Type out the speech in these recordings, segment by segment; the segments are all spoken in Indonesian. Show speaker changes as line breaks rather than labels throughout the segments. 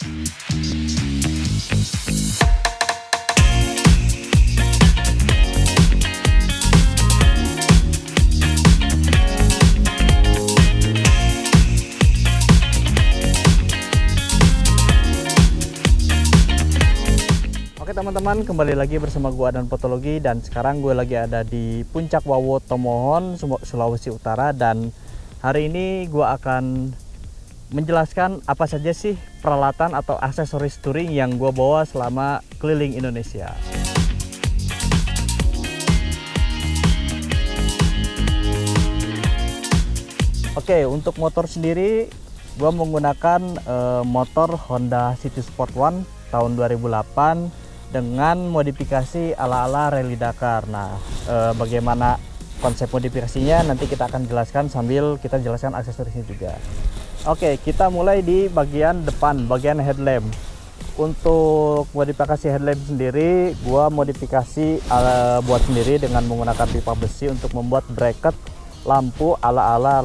Oke teman-teman, kembali lagi bersama gua dan Fotologi, dan sekarang gue lagi ada di Puncak Wawo Tomohon, Sulawesi Utara. Dan hari ini gua akan menjelaskan apa saja sih peralatan atau aksesoris touring yang gua bawa selama keliling Indonesia. Oke, untuk motor sendiri gua menggunakan motor Honda City Sport One tahun 2008 dengan modifikasi ala-ala Rally Dakar. Nah, bagaimana konsep modifikasinya nanti kita akan jelaskan sambil kita jelaskan aksesorisnya juga. Oke, kita mulai di bagian depan, bagian headlamp. Untuk modifikasi headlamp sendiri, gua modifikasi buat sendiri dengan menggunakan pipa besi untuk membuat bracket lampu ala-ala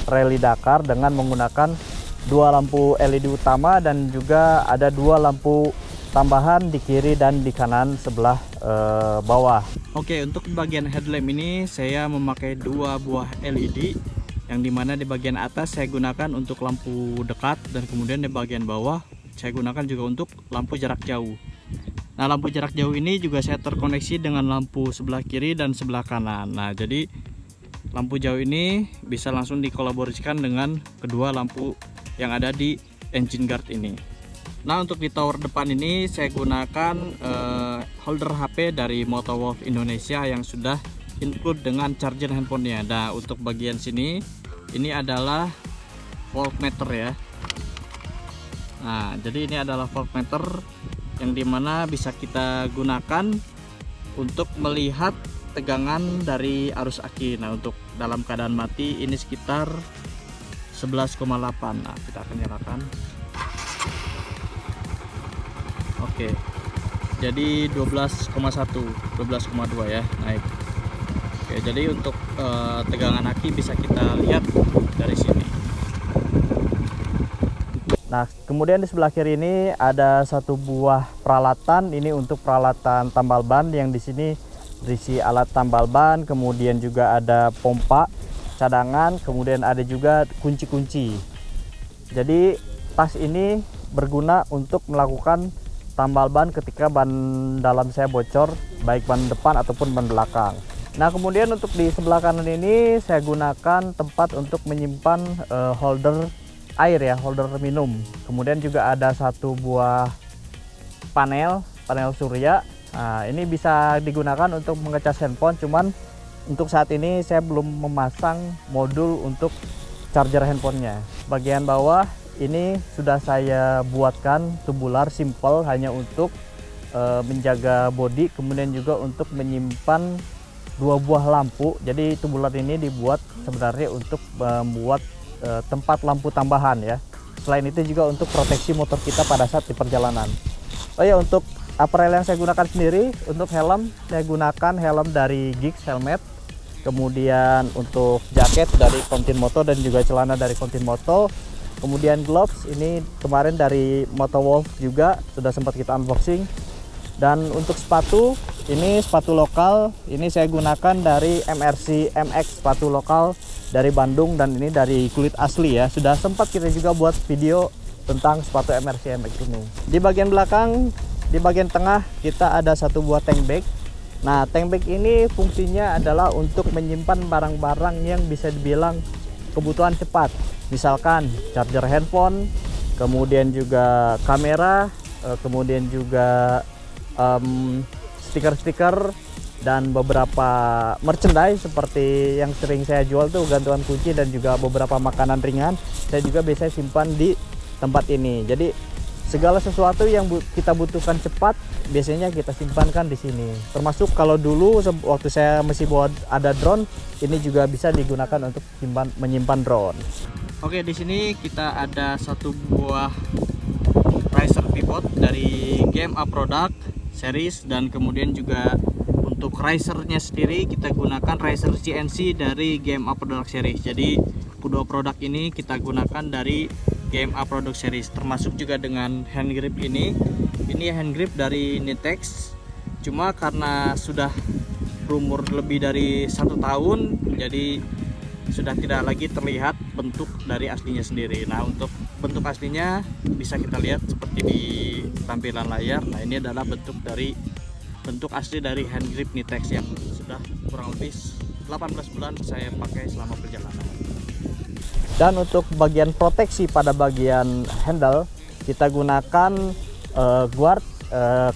Rally Dakar dengan menggunakan dua lampu LED utama dan juga ada dua lampu tambahan di kiri dan di kanan sebelah bawah. Oke, untuk bagian headlamp ini saya memakai dua buah LED, yang dimana di bagian atas saya gunakan untuk lampu dekat dan kemudian di bagian bawah saya gunakan juga untuk lampu jarak jauh. Nah, lampu jarak jauh ini juga saya terkoneksi dengan lampu sebelah kiri dan sebelah kanan. Nah, jadi lampu jauh ini bisa langsung dikolaborasikan dengan kedua lampu yang ada di engine guard ini. Nah, untuk di tower depan ini saya gunakan holder HP dari Motowolf Indonesia yang sudah include dengan charger handphonenya. Nah, untuk bagian sini ini adalah voltmeter ya. Nah, jadi ini adalah voltmeter yang dimana bisa kita gunakan untuk melihat tegangan dari arus aki. Nah, untuk dalam keadaan mati ini sekitar 11,8. Nah, kita akan nyalakan. Oke, jadi 12,1, 12,2 ya, naik. Oke, jadi untuk tegangan aki bisa kita lihat dari sini. Nah, kemudian di sebelah kiri ini ada satu buah peralatan. Ini untuk peralatan tambal ban, yang di sini berisi alat tambal ban, kemudian juga ada pompa cadangan, kemudian ada juga kunci-kunci. Jadi tas ini berguna untuk melakukan tambal ban ketika ban dalam saya bocor, baik ban depan ataupun ban belakang. Nah, kemudian untuk di sebelah kanan ini saya gunakan tempat untuk menyimpan holder air ya, holder minum. Kemudian juga ada satu buah panel surya. Nah, ini bisa digunakan untuk mengecas handphone, cuman untuk saat ini saya belum memasang modul untuk charger handphonenya. Bagian bawah ini sudah saya buatkan tubular simple hanya untuk menjaga bodi, kemudian juga untuk menyimpan dua buah lampu. Jadi tubular ini dibuat sebenarnya untuk membuat tempat lampu tambahan ya. Selain itu juga untuk proteksi motor kita pada saat di perjalanan. Oh ya, untuk apparel yang saya gunakan sendiri, untuk helm saya gunakan helm dari Geeks Helmet. Kemudian untuk jaket dari Continental dan juga celana dari Continental. Kemudian gloves ini kemarin dari Motowolf juga sudah sempat kita unboxing. Dan untuk sepatu, ini sepatu lokal, ini saya gunakan dari MRC MX, sepatu lokal dari Bandung, dan ini dari kulit asli ya. Sudah sempat kita juga buat video tentang sepatu MRC MX ini. Di bagian belakang, di bagian tengah kita ada satu buah tank bag. Nah, tank bag ini fungsinya adalah untuk menyimpan barang-barang yang bisa dibilang kebutuhan cepat. Misalkan charger handphone, kemudian juga kamera, kemudian juga stiker-stiker, dan beberapa merchandise seperti yang sering saya jual tuh gantungan kunci dan juga beberapa makanan ringan. Saya juga biasanya simpan di tempat ini. Jadi segala sesuatu yang kita butuhkan cepat biasanya kita simpankan di sini. Termasuk kalau dulu waktu saya masih buat ada drone, ini juga bisa digunakan untuk menyimpan drone. Oke, di sini kita ada satu buah riser pivot dari Game A Product series, dan kemudian juga untuk risernya sendiri kita gunakan riser CNC dari Game A Product series. Jadi kedua produk ini kita gunakan dari GMA Product Series, termasuk juga dengan hand grip ini. Ini hand grip dari Nitex, cuma karena sudah berumur lebih dari 1 tahun, jadi sudah tidak lagi terlihat bentuk dari aslinya sendiri. Nah, untuk bentuk aslinya bisa kita lihat seperti di tampilan layar. Nah, ini adalah bentuk asli dari hand grip Nitex yang sudah kurang lebih 18 bulan saya pakai selama perjalanan. Dan untuk bagian proteksi pada bagian handle, kita gunakan guard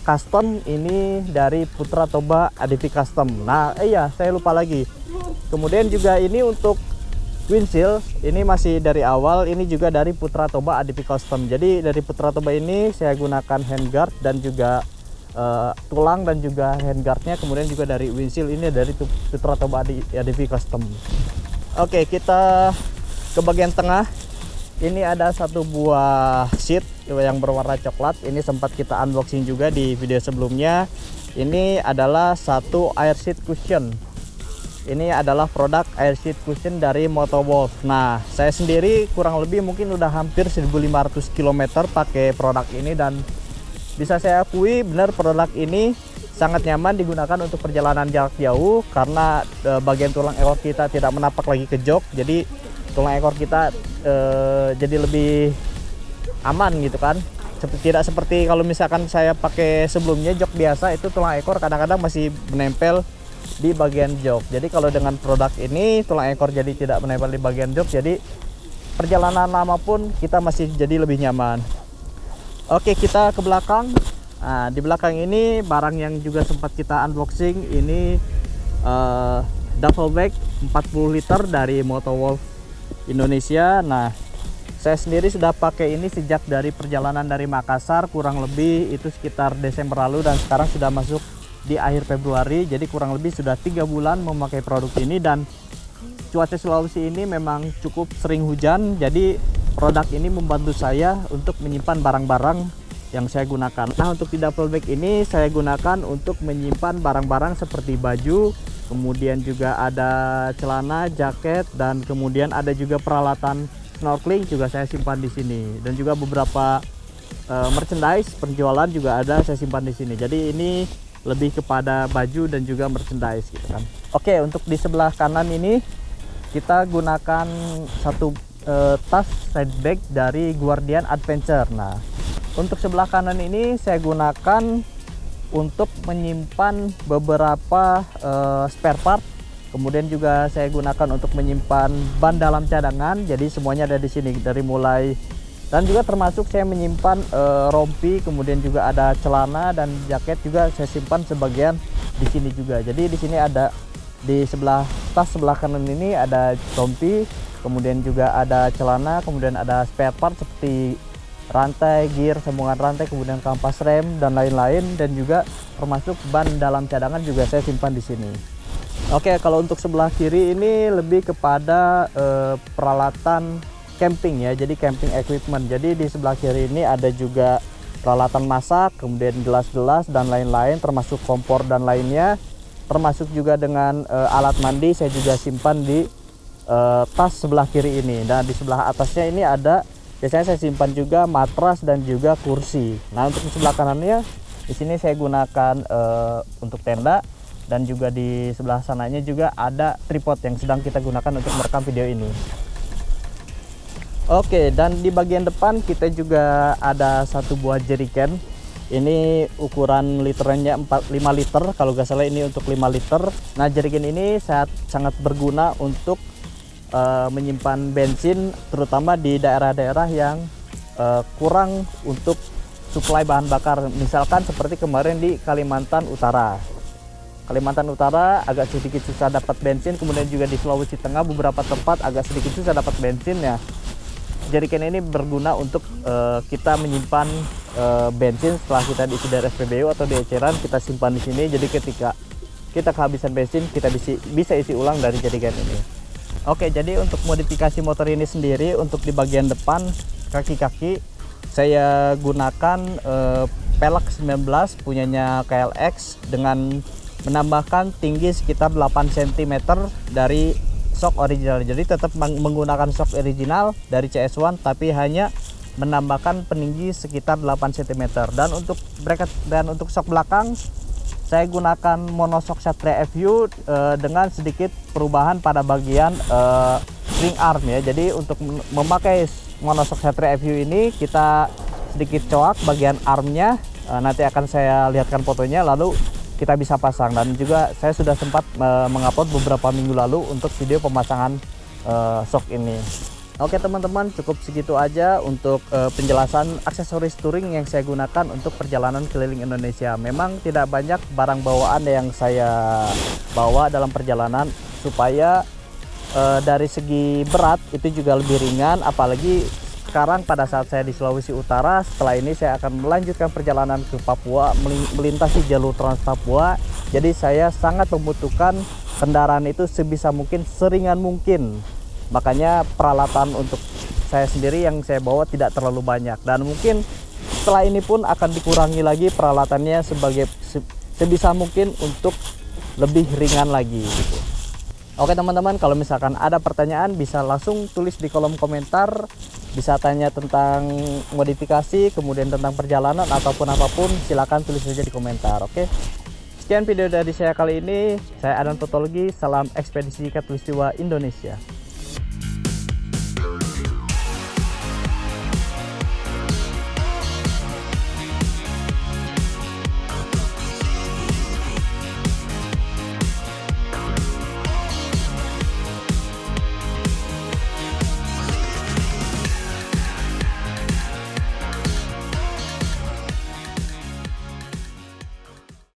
custom ini dari Putra Toba ADV Custom. Nah, iya, saya lupa lagi. Kemudian juga ini untuk windshield, ini masih dari awal, ini juga dari Putra Toba ADV Custom. Jadi dari Putra Toba ini saya gunakan handguard dan juga tulang dan juga handguardnya, kemudian juga dari windshield ini dari Putra Toba ADV Custom. Oke, kita ke bagian tengah. Ini ada satu buah seat yang berwarna coklat. Ini sempat kita unboxing juga di video sebelumnya. Ini adalah satu air seat cushion. Ini adalah produk air seat cushion dari Motowolf. Nah, saya sendiri kurang lebih mungkin udah hampir 1500 km pakai produk ini, dan bisa saya akui benar produk ini sangat nyaman digunakan untuk perjalanan jarak jauh, karena bagian tulang ekor kita tidak menapak lagi ke jok. Jadi tulang ekor kita jadi lebih aman gitu kan. Tidak seperti kalau misalkan saya pakai sebelumnya jok biasa, itu tulang ekor kadang-kadang masih menempel di bagian jok. Jadi kalau dengan produk ini tulang ekor jadi tidak menempel di bagian jok, jadi perjalanan lama pun kita masih jadi lebih nyaman. Oke, kita ke belakang. Nah, di belakang ini barang yang juga sempat kita unboxing, ini duffel bag 40 liter dari Motowolf Indonesia. Nah, saya sendiri sudah pakai ini sejak dari perjalanan dari Makassar, kurang lebih itu sekitar Desember lalu, dan sekarang sudah masuk di akhir Februari. Jadi kurang lebih sudah 3 bulan memakai produk ini, dan cuaca Sulawesi ini memang cukup sering hujan. Jadi produk ini membantu saya untuk menyimpan barang-barang yang saya gunakan. Nah, untuk di duffel bag ini saya gunakan untuk menyimpan barang-barang seperti baju, kemudian juga ada celana, jaket, dan kemudian ada juga peralatan snorkeling juga saya simpan di sini, dan juga beberapa merchandise penjualan juga ada saya simpan di sini. Jadi ini lebih kepada baju dan juga merchandise gitu kan. Oke, untuk di sebelah kanan ini kita gunakan satu tas side bag dari Guardian Adventure. Nah, untuk sebelah kanan ini saya gunakan untuk menyimpan beberapa spare part. Kemudian juga saya gunakan untuk menyimpan ban dalam cadangan. Jadi semuanya ada di sini, dari mulai, dan juga termasuk saya menyimpan rompi, kemudian juga ada celana dan jaket juga saya simpan sebagian di sini juga. Jadi di sini ada di tas sebelah kanan ini ada rompi, kemudian juga ada celana, kemudian ada spare part seperti rantai, gear, sambungan rantai, kemudian kampas rem dan lain-lain, dan juga termasuk ban dalam cadangan juga saya simpan di sini. Oke, kalau untuk sebelah kiri ini lebih kepada peralatan camping ya, jadi camping equipment. Jadi di sebelah kiri ini ada juga peralatan masak, kemudian gelas-gelas dan lain-lain, termasuk kompor dan lainnya, termasuk juga dengan alat mandi saya juga simpan di tas sebelah kiri ini. Dan di sebelah atasnya ini ada, biasanya saya simpan juga matras dan juga kursi. Nah, untuk di sebelah kanannya di sini saya gunakan untuk tenda, dan juga di sebelah sananya juga ada tripod yang sedang kita gunakan untuk merekam video ini. Oke, dan di bagian depan kita juga ada satu buah jerrycan. Ini ukuran liternya 5 liter kalau nggak salah, ini untuk 5 liter. Nah, jerrycan ini sangat berguna untuk menyimpan bensin, terutama di daerah-daerah yang kurang untuk suplai bahan bakar. Misalkan seperti kemarin di Kalimantan Utara. Kalimantan Utara agak sedikit susah dapat bensin, kemudian juga di Sulawesi Tengah beberapa tempat agak sedikit susah dapat bensin ya. Jerrycan ini berguna untuk kita menyimpan bensin setelah kita diisi dari SPBU atau di eceran, kita simpan di sini. Jadi ketika kita kehabisan bensin, kita bisa isi ulang dari jerrycan ini. Oke, jadi untuk modifikasi motor ini sendiri, untuk di bagian depan kaki-kaki saya gunakan pelek 19 punyanya KLX dengan menambahkan tinggi sekitar 8 cm dari shock original. Jadi tetap menggunakan shock original dari CS1, tapi hanya menambahkan peninggi sekitar 8 cm. Dan untuk bracket dan untuk shock belakang saya gunakan monoshock Satria FU dengan sedikit perubahan pada bagian spring arm ya. Jadi untuk memakai monoshock Satria FU ini kita sedikit coak bagian armnya, nanti akan saya lihatkan fotonya lalu kita bisa pasang. Dan juga saya sudah sempat mengupload beberapa minggu lalu untuk video pemasangan shock ini. Oke teman-teman, cukup segitu aja untuk penjelasan aksesoris touring yang saya gunakan untuk perjalanan keliling Indonesia. Memang tidak banyak barang bawaan yang saya bawa dalam perjalanan, supaya dari segi berat itu juga lebih ringan. Apalagi sekarang pada saat saya di Sulawesi Utara, setelah ini saya akan melanjutkan perjalanan ke Papua, melintasi jalur Trans Papua. Jadi saya sangat membutuhkan kendaraan itu sebisa mungkin, seringan mungkin. Makanya peralatan untuk saya sendiri yang saya bawa tidak terlalu banyak, dan mungkin setelah ini pun akan dikurangi lagi peralatannya sebagai sebisa mungkin untuk lebih ringan lagi gitu. Oke teman-teman, kalau misalkan ada pertanyaan bisa langsung tulis di kolom komentar, bisa tanya tentang modifikasi, kemudian tentang perjalanan ataupun apapun, silakan tulis saja di komentar. Oke, sekian video dari saya kali ini. Saya Adan Potologi, salam ekspedisi Khatulistiwa Indonesia.